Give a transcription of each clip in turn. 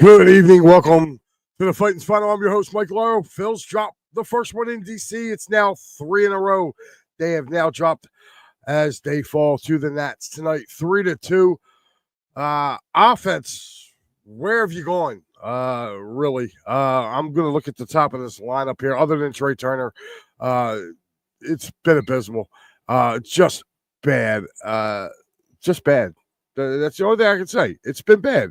Good evening. Welcome to the Fighting's Final. I'm your host, Mike Lauro. Phil's dropped the first one in D.C. It's now 3 in a row. They have now dropped as they fall to the Nats tonight, 3-2. Offense, where have you gone? Really? I'm going to look at the top of this lineup here. Other than Trey Turner, it's been abysmal. Just bad. Just bad. That's the only thing I can say. It's been bad.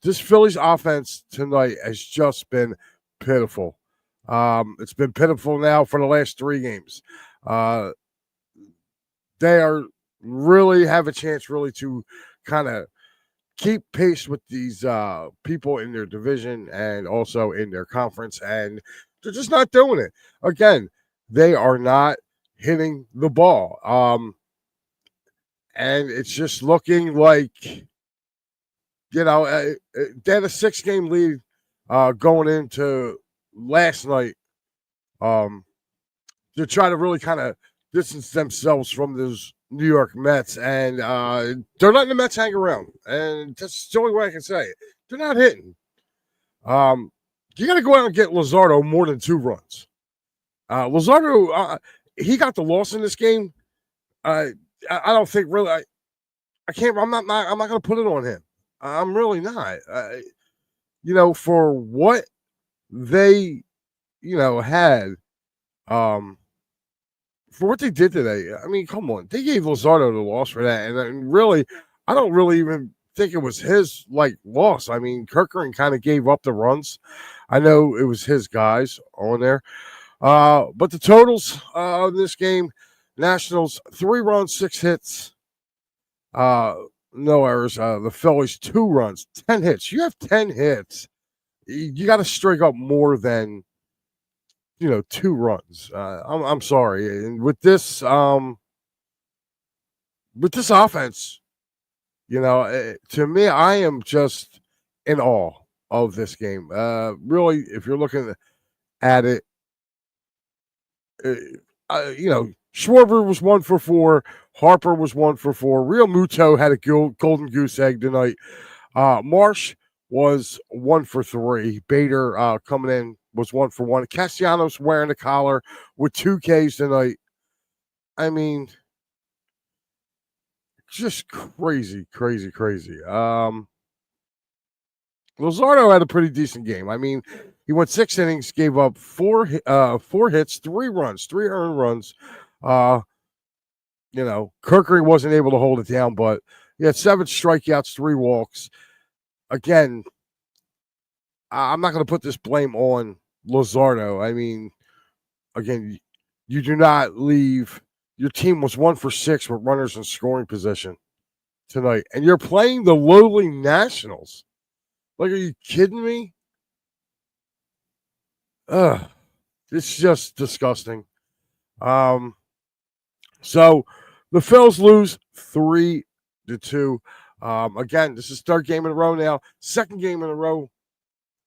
This Phillies offense tonight has just been pitiful. It's been pitiful now for the last 3 games. They are really have a chance really to kind of keep pace with these people in their division and also in their conference, and they're just not doing it. Again, they are not hitting the ball. And it's just looking like, they had a 6-game lead going into last night to try to really kind of distance themselves from those New York Mets. And they're letting the Mets hang around. And that's the only way I can say it. They're not hitting. You got to go out and get Luzardo more than 2 runs. Luzardo, he got the loss in this game. I don't think really. I can't. I'm not going to put it on him. I'm really not. For what they, had, for what they did today. I mean, come on. They gave Luzardo the loss for that. And really, I don't really even think it was his, loss. I mean, Kirkering kind of gave up the runs. I know it was his guys on there. But the totals of this game, Nationals, 3 runs, 6 hits. No errors. The Phillies, 2 runs, 10 hits. You have 10 hits. You got to strike up more than 2 runs. I'm sorry. And with this offense, to me, I am just in awe of this game. Really, if you're looking at it, Schwarber was 1 for 4. Harper was 1 for 4. Real Muto had a golden goose egg tonight. Marsh was 1 for 3. Bader coming in was 1 for 1. Castellanos wearing the collar with 2 Ks tonight. I mean, just crazy. Luzardo had a pretty decent game. I mean, he went 6 innings, gave up 4 hits, 3 runs, 3 earned runs. Kirkering wasn't able to hold it down, but he had 7 strikeouts, 3 walks. Again, I'm not going to put this blame on Luzardo. I mean, again, you do not leave. Your team was 1 for 6 with runners in scoring position tonight, and you're playing the lowly Nationals. Are you kidding me? It's just disgusting. So the Phils lose 3-2. Again, this is 3rd game in a row now. 2nd game in a row.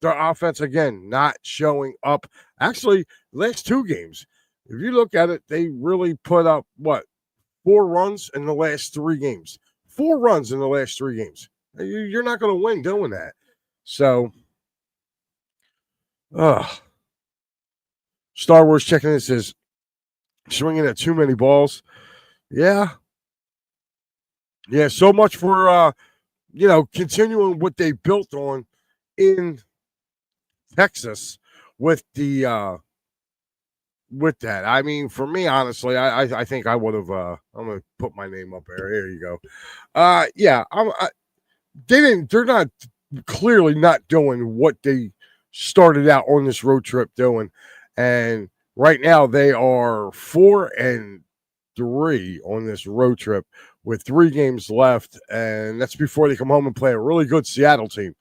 Their offense, again, not showing up. Actually, last 2 games, if you look at it, they really put up, 4 runs in the last 3 games. 4 runs in the last 3 games. You're not going to win doing that. So, Star Wars checking in says, swinging at too many balls. Yeah, so much for, continuing what they built on in Texas with the, with that. I mean, for me, honestly, I think I would have, I'm going to put my name up there. Here you go. They're not clearly not doing what they started out on this road trip doing. And right now they are 4-3 on this road trip with 3 games left. And that's before they come home and play a really good Seattle team.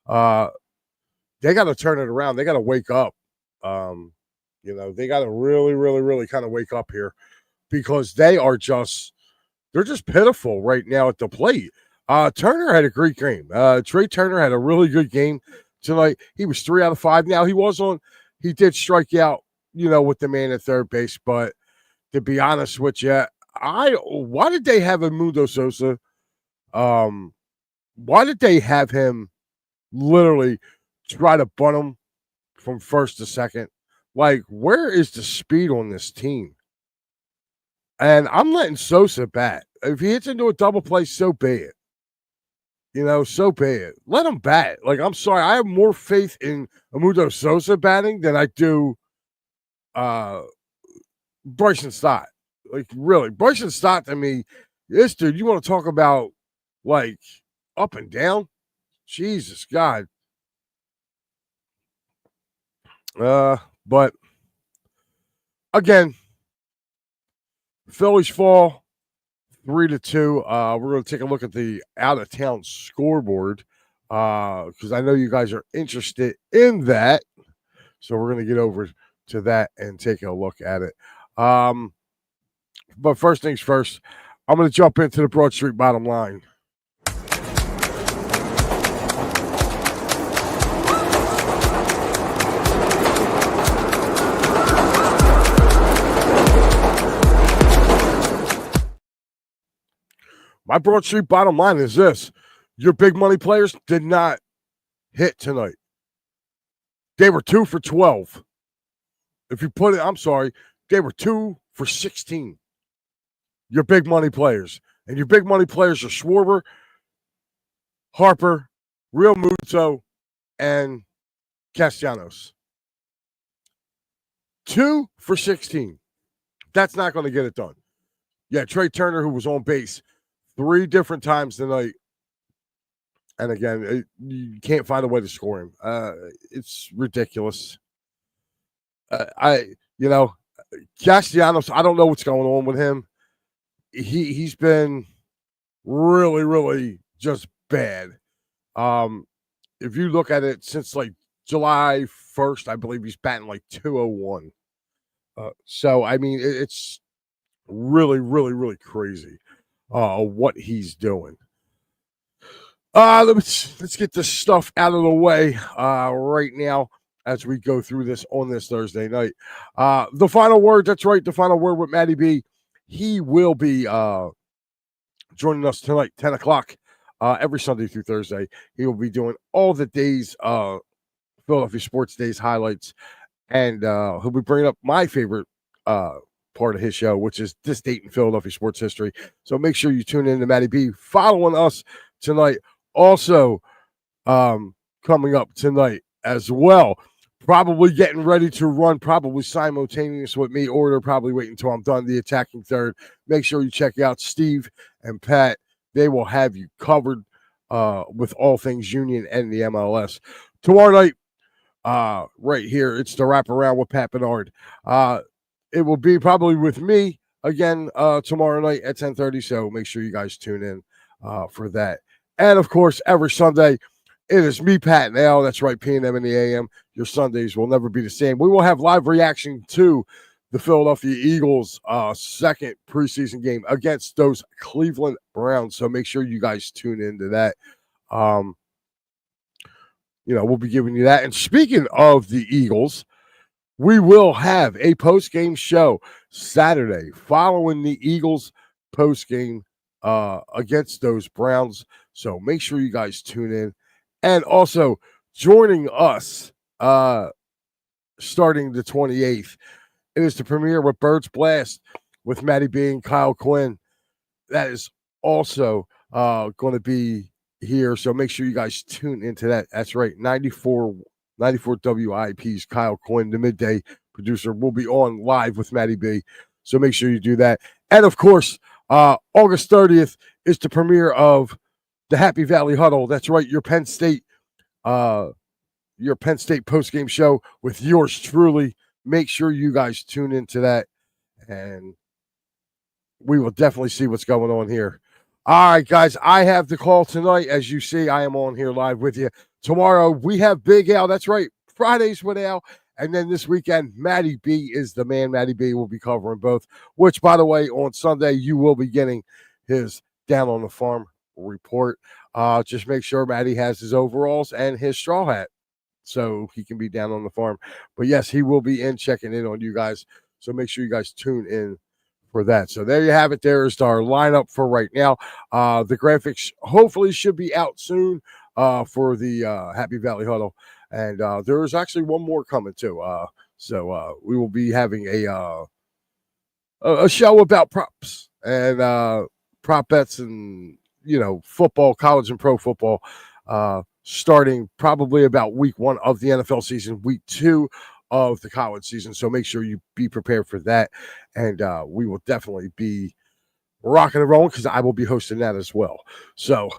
They got to turn it around. They got to wake up. They got to really, really, really kind of wake up here because they're just pitiful right now at the plate. Turner had a great game. Trey Turner had a really good game tonight. He was 3 out of 5. Now he did strike out, with the man at third base. But to be honest with you, why did they have Mundo Sosa? Why did they have him literally try to bunt him from first to second. Like, where is the speed on this team? And I'm letting Sosa bat. If he hits into a double play, so be it. So be it. Let him bat. Like, I'm sorry. I have more faith in Amudo Sosa batting than I do Bryson Stott. Like, really. Bryson Stott, to me, this dude, you want to talk about, like, up and down? Jesus, God. But, again, Phillies fall 3-2. We're going to take a look at the out-of-town scoreboard because I know you guys are interested in that. So we're going to get over to that and take a look at it. But first things first, I'm going to jump into the Broad Street bottom line. My Broad Street bottom line is this. Your big money players did not hit tonight. They were 2 for 12. If you put it, I'm sorry, they were 2 for 16. Your big money players. And your big money players are Schwarber, Harper, Real Muto, and Castellanos. 2 for 16. That's not going to get it done. Yeah, Trey Turner, who was on base 3 different times tonight. And again, you can't find a way to score him. It's ridiculous. Castellanos, I don't know what's going on with him. He's been really, really just bad. If you look at it since like July 1st, I believe he's batting like 201. So I mean, it's really, really, really crazy what he's doing. Let's get this stuff out of the way right now as we go through this on this Thursday night. The final word, that's right, the final word with Matty B. He will be joining us tonight, 10 o'clock, every Sunday through Thursday. He will be doing all the days, Philadelphia Sports Days highlights, and he'll be bringing up my favorite part of his show, which is this date in Philadelphia sports history. So make sure you tune in to Matty B. Following us tonight. Also, coming up tonight as well, probably getting ready to run, probably simultaneous with me, or they're probably waiting until I'm done the attacking third. Make sure you check out Steve and Pat. They will have you covered with all things Union and the MLS. Tomorrow night, right here, it's the wraparound with Pat Bernard. It will be probably with me again tomorrow night at 10:30. So make sure you guys tune in for that. And, of course, every Sunday, it is me, Pat, and Al. That's right, P&M in the AM. Your Sundays will never be the same. We will have live reaction to the Philadelphia Eagles' second preseason game against those Cleveland Browns. So make sure you guys tune into that. We'll be giving you that. And speaking of the Eagles, we will have a post-game show Saturday following the Eagles post-game against those Browns. So make sure you guys tune in. And also joining us starting the 28th, it is the premiere with Birds Blast with Matty B and Kyle Quinn. That is also going to be here. So make sure you guys tune into that. That's right. 94 WIP's Kyle Quinn, the midday producer, will be on live with Matty B. So make sure you do that. And of course, August 30th is the premiere of the Happy Valley Huddle. That's right, your Penn State post-game show with yours truly. Make sure you guys tune into that, and we will definitely see what's going on here. All right, guys, I have the call tonight. As you see, I am on here live with you. Tomorrow, we have Big Al. That's right, Fridays with Al. And then this weekend, Matty B is the man. Matty B will be covering both, which, by the way, on Sunday, you will be getting his Down on the Farm report. Just make sure Matty has his overalls and his straw hat so he can be down on the farm. But, yes, he will be checking in on you guys. So make sure you guys tune in for that. So there you have it. There is our lineup for right now. The graphics hopefully should be out soon. for the Happy Valley Huddle. And there is actually one more coming too. So we will be having a show about props and prop bets and football, college and pro football, starting probably about week 1 of the NFL season, week 2 of the college season. So make sure you be prepared for that, and we will definitely be rocking and rolling because I will be hosting that as well. So.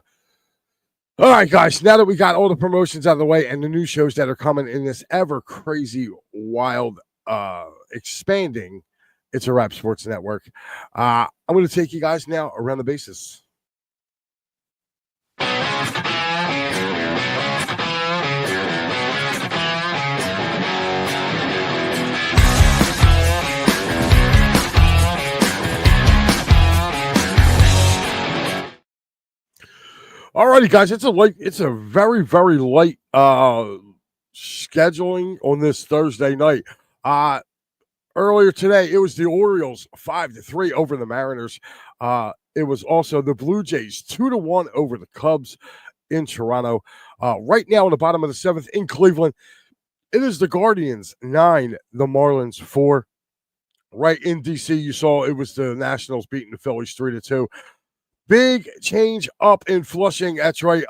All right, guys, now that we got all the promotions out of the way and the new shows that are coming in this ever crazy, wild, expanding It's a Wrap Sports Network, I'm going to take you guys now around the bases. Alrighty, guys, it's a very, very light scheduling on this Thursday night. Earlier today, it was the Orioles 5-3 over the Mariners. It was also the Blue Jays 2-1 over the Cubs in Toronto. Right now, in the bottom of the 7th in Cleveland, it is the Guardians 9, the Marlins 4. Right in DC, you saw it was the Nationals beating the Phillies 3-2. Big change up in Flushing. That's right.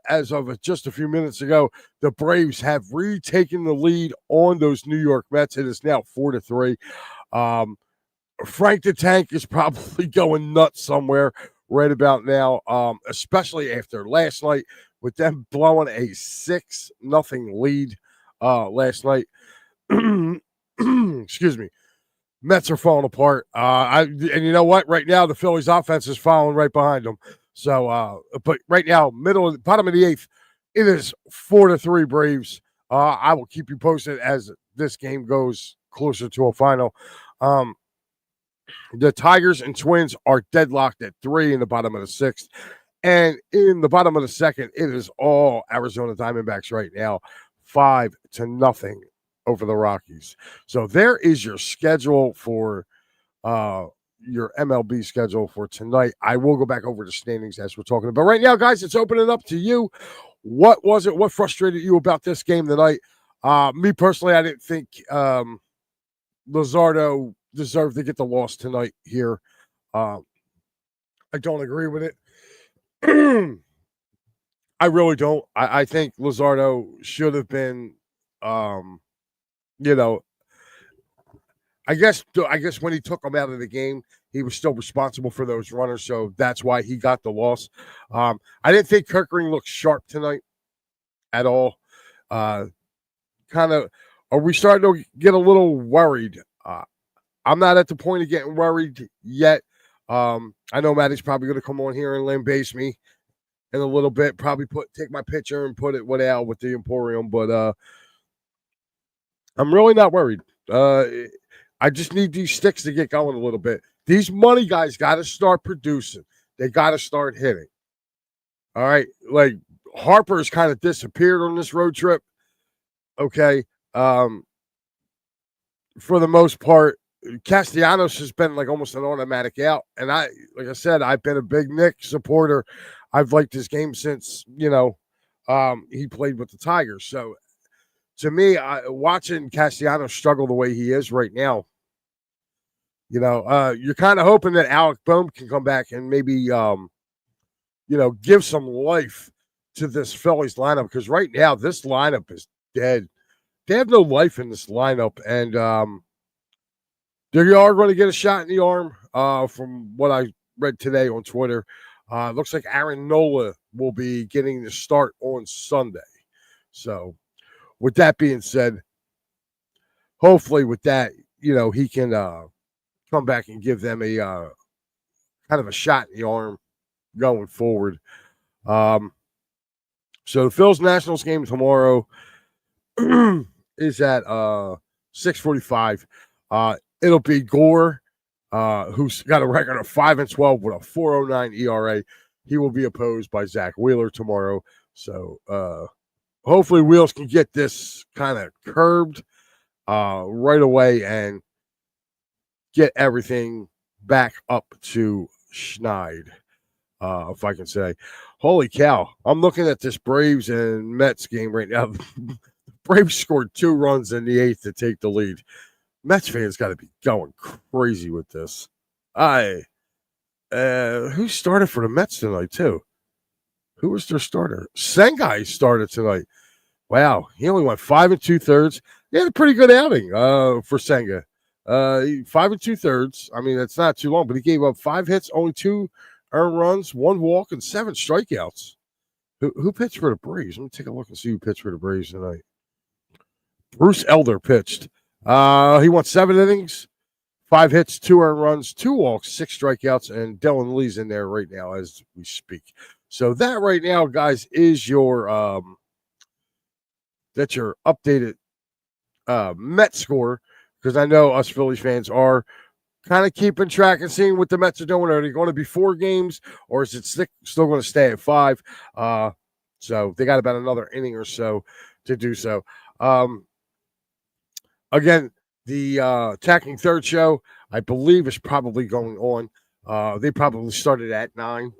As of just a few minutes ago, the Braves have retaken the lead on those New York Mets. It is now 4-3. Frank the Tank is probably going nuts somewhere right about now, especially after last night with them blowing a 6-0 lead last night. Excuse me. Mets are falling apart. And you know what? Right now, the Phillies offense is following right behind them. So, but right now, bottom of the 8th, it is 4-3 Braves. I will keep you posted as this game goes closer to a final. The Tigers and Twins are deadlocked at 3 in the bottom of the 6th. And in the bottom of the 2nd, it is all Arizona Diamondbacks right now, 5-0 over the Rockies. So there is your schedule for your MLB schedule for tonight. I will go back over the standings as we're talking about. Right now, guys, it's opening up to you. What was it? What frustrated you about this game tonight? Me personally, I didn't think Luzardo deserved to get the loss tonight here. I don't agree with it. I really don't. I think Luzardo should have been I guess when he took him out of the game, he was still responsible for those runners, so that's why he got the loss. I didn't think Kirkering looked sharp tonight at all. Kind of, are we starting to get a little worried? I'm not at the point of getting worried yet. I know Maddie's probably going to come on here and lame base me in a little bit. Probably take my picture and put it with the Emporium, but I'm really not worried. I just need these sticks to get going a little bit. These money guys got to start producing. They got to start hitting. All right. Like Harper's kind of disappeared on this road trip. Okay. For the most part, Castellanos has been like almost an automatic out. And like I said, I've been a big Nick supporter. I've liked his game since, he played with the Tigers. So to me, watching Castellanos struggle the way he is right now, you're kind of hoping that Alec Bohm can come back and maybe, give some life to this Phillies lineup. Because right now, this lineup is dead. They have no life in this lineup. And they are going to get a shot in the arm from what I read today on Twitter. Looks like Aaron Nola will be getting the start on Sunday. So with that being said, hopefully with that, he can come back and give them a kind of a shot in the arm going forward. So the Phil's Nationals game tomorrow is at 6:45. It'll be Gore, who's got a record of 5-12 with a 4.09 ERA. He will be opposed by Zach Wheeler tomorrow. So hopefully Wheels can get this kind of curbed right away and get everything back up to Schneid. if I can say. Holy cow. I'm looking at this Braves and Mets game right now. Braves scored 2 runs in the 8th to take the lead. Mets fans got to be going crazy with this. Who started for the Mets tonight, too? Who was their starter? Sengai started tonight. Wow. He only went 5 2/3. He had a pretty good outing for Senga. 5 2/3. I mean, that's not too long, but he gave up 5 hits, only 2 earned runs, 1 walk, and 7 strikeouts. Who pitched for the Braves? Let me take a look and see who pitched for the Braves tonight. Bruce Elder pitched. He went 7 innings, 5 hits, 2 earned runs, 2 walks, 6 strikeouts, and Dylan Lee's in there right now as we speak. So that right now, guys, is your that's your updated Met score, because I know us Phillies fans are kind of keeping track and seeing what the Mets are doing. Are they going to be 4 games, or is it still going to stay at 5? So they got about another inning or so to do so. Again, the Attacking Third show, I believe, is probably going on. They probably started at 9.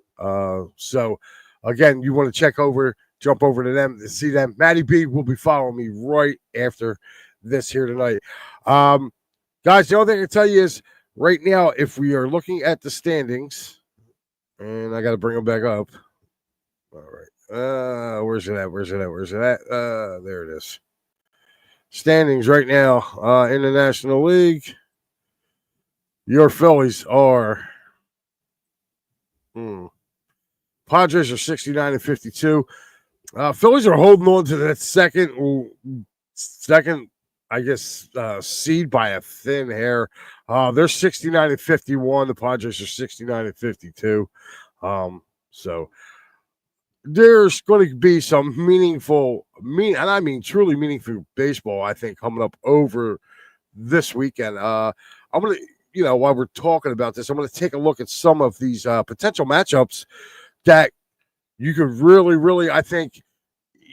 So, again, you want to jump over to them to see them. Matty B will be following me right after this here tonight. Guys, the only thing I can tell you is right now, if we are looking at the standings, and I got to bring them back up. All right. Where's it at? There it is. Standings right now in the National League. Your Phillies are Padres are 69 52. Phillies are holding on to that second, I guess, seed by a thin hair. They're 69 51. The Padres are 69 52. So there's going to be some and I mean truly meaningful baseball, I think, coming up over this weekend. I'm going to, while we're talking about this, I'm going to take a look at some of these potential matchups that you could really, really, I think,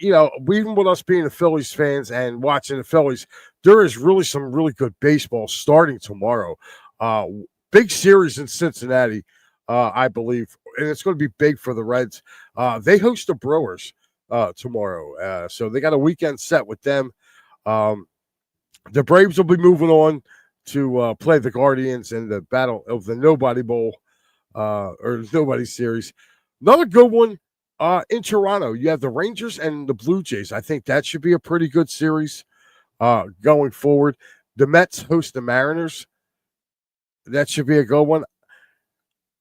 even with us being the Phillies fans and watching the Phillies, there is really some really good baseball starting tomorrow. Big series in Cincinnati, I believe, and it's going to be big for the Reds. They host the Brewers tomorrow, so they got a weekend set with them. The Braves will be moving on to play the Guardians in the Battle of the Nobody Bowl or Nobody Series. Another good one in Toronto. You have the Rangers and the Blue Jays. I think that should be a pretty good series going forward. The Mets host the Mariners. That should be a good one.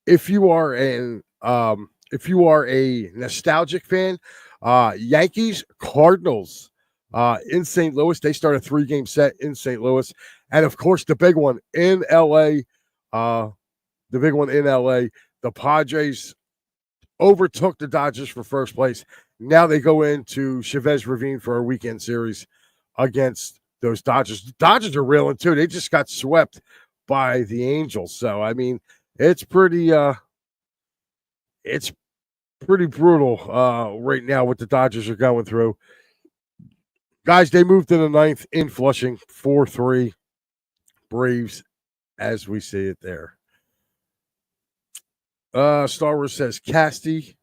If you are a nostalgic fan, Yankees, Cardinals in St. Louis. They start a 3-game set in St. Louis. And, of course, the big one in L.A., the Padres overtook the Dodgers for first place. Now they go into Chavez Ravine for a weekend series against those Dodgers. The Dodgers are reeling, too. They just got swept by the Angels. So, I mean, it's pretty brutal right now what the Dodgers are going through. Guys, they moved to the 9th in Flushing, 4-3 Braves as we see it there. Star Wars says Casty.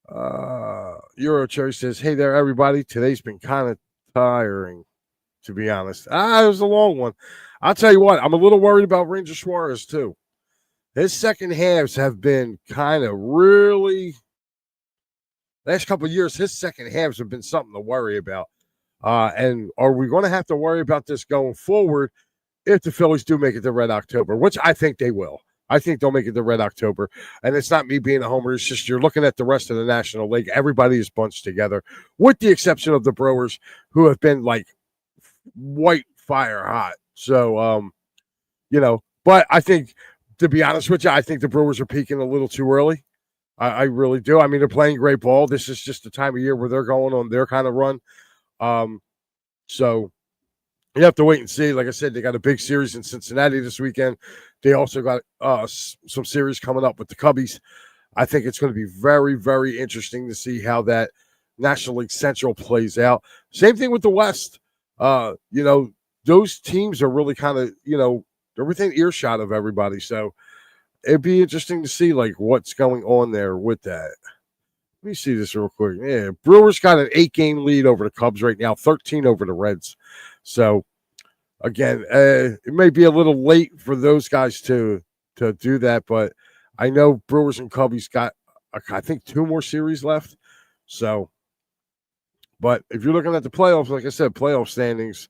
Euro Cherry says, hey there, everybody. Today's been kind of tiring, to be honest. It was a long one. I'll tell you what, I'm a little worried about Ranger Suarez, too. His second halves have been kind of really, last couple of years, his second halves have been something to worry about. And are we going to have to worry about this going forward if the Phillies do make it to Red October, which I think they will. I think they'll make it to Red October. And it's not me being a homer. It's just you're looking at the rest of the National League. Everybody is bunched together, with the exception of the Brewers, who have been like white fire hot. So, but I think, to be honest with you, I think the Brewers are peaking a little too early. I really do. I mean, they're playing great ball. This is just the time of year where they're going on their kind of run. So you have to wait and see. Like I said, they got a big series in Cincinnati this weekend. They also got some series coming up with the Cubbies. I think it's going to be very, very interesting to see how that National League Central plays out. Same thing with the West. Those teams are really kind of, they're within earshot of everybody. So it'd be interesting to see like what's going on there with that. Let me see this real quick. Yeah, Brewers got an 8-game lead over the Cubs right now, 13 over the Reds. So again, it may be a little late for those guys to do that, but I know Brewers and Cubbies got I think 2 more series left. So, but if you're looking at the playoffs, like I said, playoff standings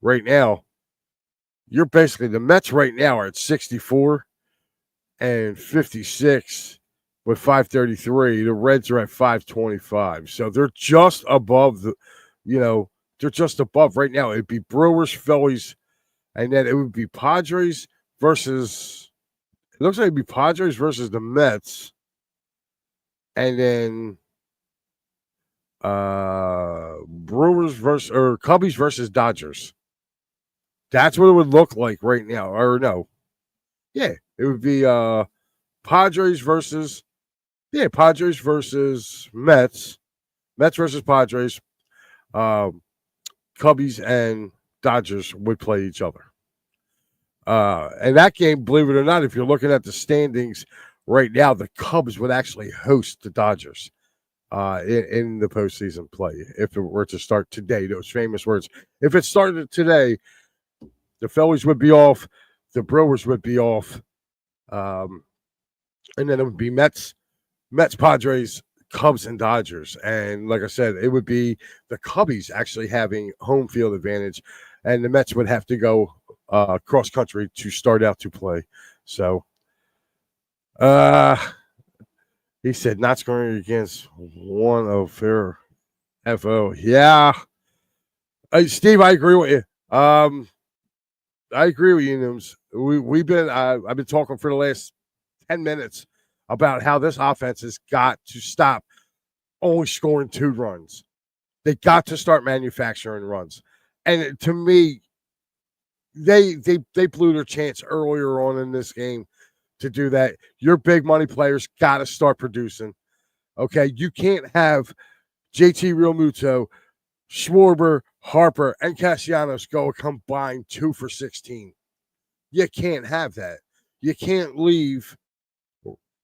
right now, you're basically the Mets right now are at 64 and 56 with 533. The Reds are at 525. So they're just above they're just above right now. It'd be Brewers, Phillies, and then it would be Padres versus it looks like it'd be Padres versus the Mets. And then Brewers versus or Cubbies versus Dodgers. That's what it would look like right now. Or no. Yeah, it would be Padres versus Mets. Mets versus Padres. Cubbies and Dodgers would play each other. And that game, believe it or not, if you're looking at the standings right now, the Cubs would actually host the Dodgers in the postseason play if it were to start today. Those famous words. If it started today, the Phillies would be off, the Brewers would be off, and then it would be Mets, Padres, Cubs, and Dodgers. And like I said, it would be the Cubbies actually having home field advantage, and the Mets would have to go cross country to start out to play. So, he said not scoring against one of their FO. Yeah, Steve, I agree with you. I agree with you, Nooms. I've been talking for the last 10 minutes about how this offense has got to stop only scoring 2 runs. They got to start manufacturing runs. And to me, they blew their chance earlier on in this game to do that. Your big money players got to start producing. Okay, you can't have JT Realmuto, Schwarber, Harper, and Castellanos go a combined 2 for 16. You can't have that. You can't leave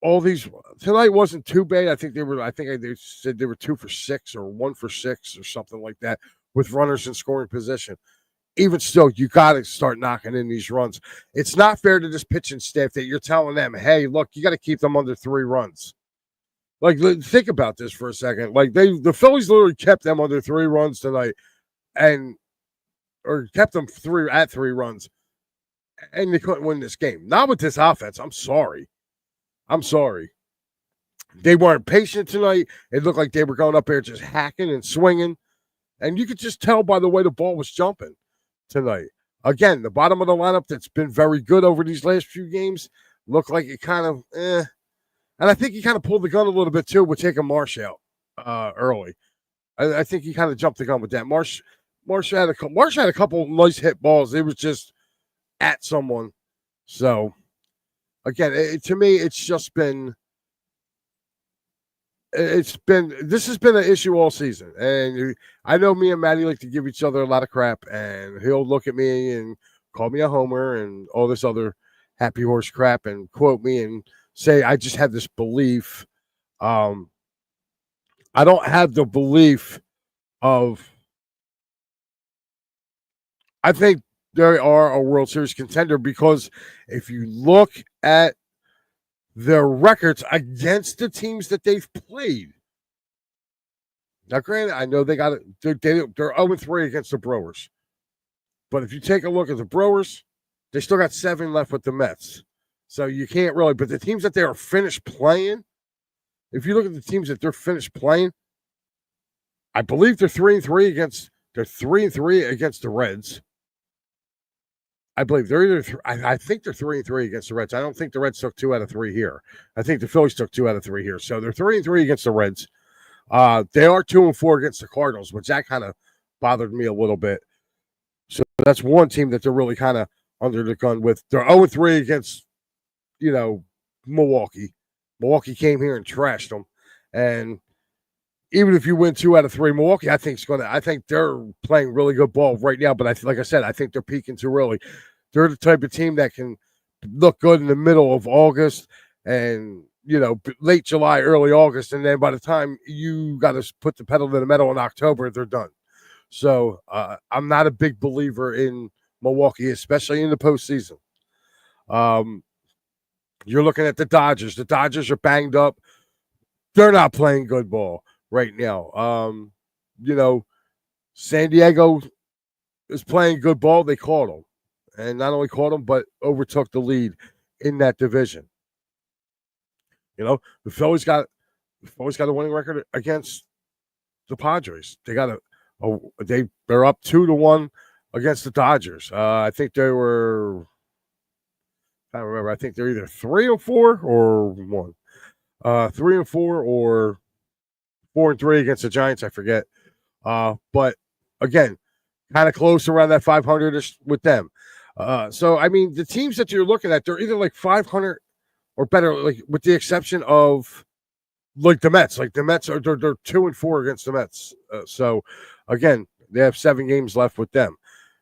all these. Tonight wasn't too bad. I think they said they were 2 for 6 or 1 for 6 or something like that with runners in scoring position. Even still, you got to start knocking in these runs. It's not fair to this pitching staff that you're telling them, hey, look, you got to keep them under 3 runs. Like, think about this for a second. Like, the Phillies literally kept them under 3 runs tonight, or kept them at 3 runs, and they couldn't win this game. Not with this offense. I'm sorry. They weren't patient tonight. It looked like they were going up there just hacking and swinging, and you could just tell by the way the ball was jumping tonight. Again, the bottom of the lineup that's been very good over these last few games looked like it kind of and I think he kind of pulled the gun a little bit too with taking Marsh out early. I think he kind of jumped the gun with that. Marsh had a couple nice hit balls. It was just at someone. So again, to me, this has been an issue all season. And I know me and Maddie like to give each other a lot of crap, and he'll look at me and call me a homer and all this other happy horse crap and quote me and say I just have this belief. I don't have the belief of. I think they are a World Series contender because if you look at their records against the teams that they've played. Now, granted, I know they got it. They're 0-3 against the Brewers. But if you take a look at the Brewers, they still got 7 left with the Mets. So you can't really. But the teams that they are finished playing, if you look at the teams that they're finished playing, I believe they're 3-3 against. They're 3-3 against the Reds. I believe they're either. I think they're 3-3 against the Reds. I don't think the Reds took 2 out of 3 here. I think the Phillies took 2 out of 3 here. So they're 3-3 against the Reds. They are 2-4 against the Cardinals, which that kind of bothered me a little bit. So that's one team that they're really kind of under the gun with. They're 0-3 against, Milwaukee. Milwaukee came here and trashed them, and even if you win 2 out of 3, Milwaukee, I think they're playing really good ball right now. But like I said, I think they're peaking too early. They're the type of team that can look good in the middle of August and, late July, early August. And then by the time you got to put the pedal to the metal in October, they're done. So I'm not a big believer in Milwaukee, especially in the postseason. You're looking at the Dodgers. The Dodgers are banged up. They're not playing good ball right now. San Diego is playing good ball. They caught them. And not only caught them, but overtook the lead in that division. The Phillies got a winning record against the Padres. They're up 2-1 against the Dodgers. I think they were. I don't remember. I think they're either 3-4 or 1. 3-4 or 4-3 against the Giants. I forget. But again, kind of close around that 500ish with them. So I mean, the teams that you're looking at, they're either like 500 or better, like with the exception of like the Mets. Like the Mets they're 2-4 against the Mets. So again, they have 7 games left with them.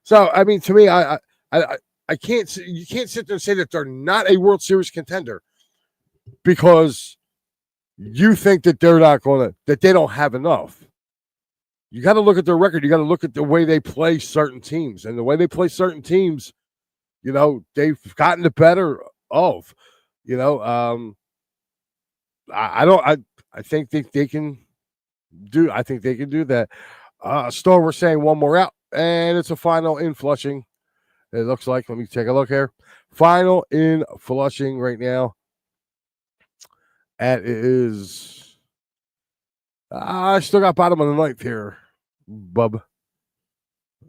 So I mean, to me, I can't. You can't sit there and say that they're not a World Series contender because you think that they're not going to, that they don't have enough. You got to look at their record. You got to look at the way they play certain teams, and the way they play certain teams, they've gotten the better of. I think they can do. I think they can do that. Star, we're saying one more out, and it's a final in Flushing. It looks like. Let me take a look here. Final in Flushing right now. And it is. I still got bottom of the ninth here, bub.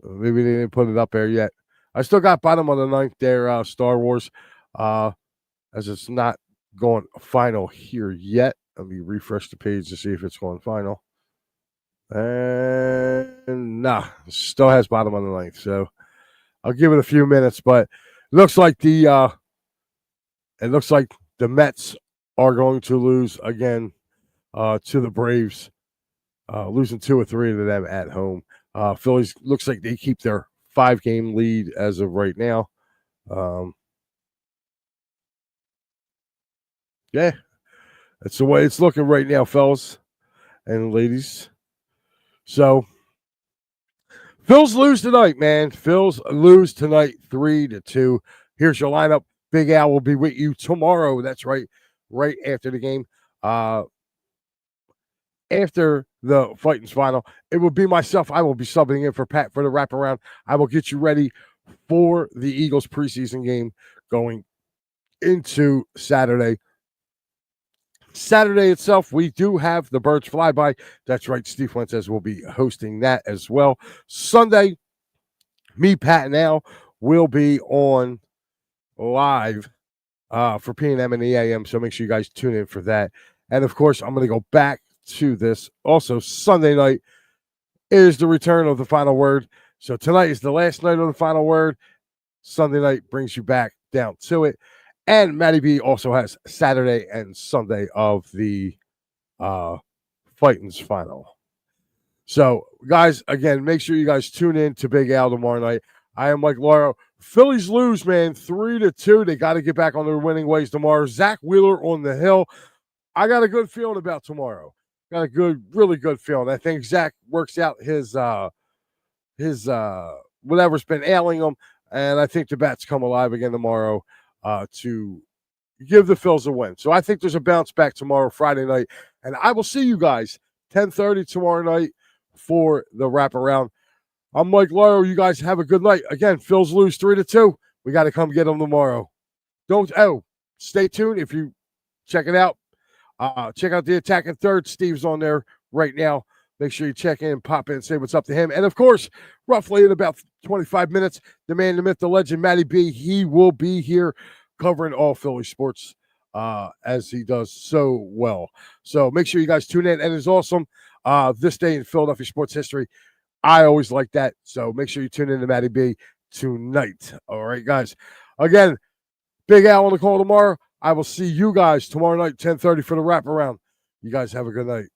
Maybe they didn't put it up there yet. I still got bottom of the ninth there, Star Wars. As it's not going final here yet. Let me refresh the page to see if it's going final. And still has bottom of the ninth. So I'll give it a few minutes, but it looks like the Mets are going to lose again to the Braves, losing 2 or 3 to them at home. Phillies looks like they keep their 5-game lead as of right now. Yeah, that's the way it's looking right now, fellas and ladies. So Phils lose tonight, man. Phils lose tonight 3-2. Here's your lineup. Big Al will be with you tomorrow. That's right after the game. After the Fightins final, it will be myself. I will be subbing in for Pat for the wraparound. I will get you ready for the Eagles preseason game going into Saturday. Saturday itself, we do have the Birds Flyby. That's right. Steve Fuentes will be hosting that as well. Sunday, me, Pat, and Al will be on live for P&M and the AM. So make sure you guys tune in for that. And of course, I'm going to go back to this. Also, Sunday night is the return of the Final Word. So tonight is the last night of the Final Word. Sunday night brings you back down to it. And Matty B also has Saturday and Sunday of the Fightins final. So, guys, again, make sure you guys tune in to Big Al tomorrow night. I am Mike Lauro. Phillies lose, man, 3-2. They got to get back on their winning ways tomorrow. Zach Wheeler on the hill. I got a good feeling about tomorrow. Got a really good feeling. I think Zach works out his whatever's been ailing him, and I think the bats come alive again tomorrow to give the Phils a win. So I think there's a bounce back tomorrow, Friday night, and I will see you guys 10:30 tomorrow night for the wraparound. I'm Mike Lauro. You guys have a good night. Again, Phils lose 3-2. We got to come get them tomorrow. Stay tuned if you check it out. Check out the Attacking Third. Steve's on there right now. Make sure you check in, pop in, say what's up to him. And, of course, roughly in about 25 minutes, the man, the myth, the legend, Matty B, he will be here covering all Philly sports as he does so well. So make sure you guys tune in. And it's awesome. This day in Philadelphia sports history, I always like that. So make sure you tune in to Matty B tonight. All right, guys. Again, Big Al on the call tomorrow. I will see you guys tomorrow night, 10:30 for the wraparound. You guys have a good night.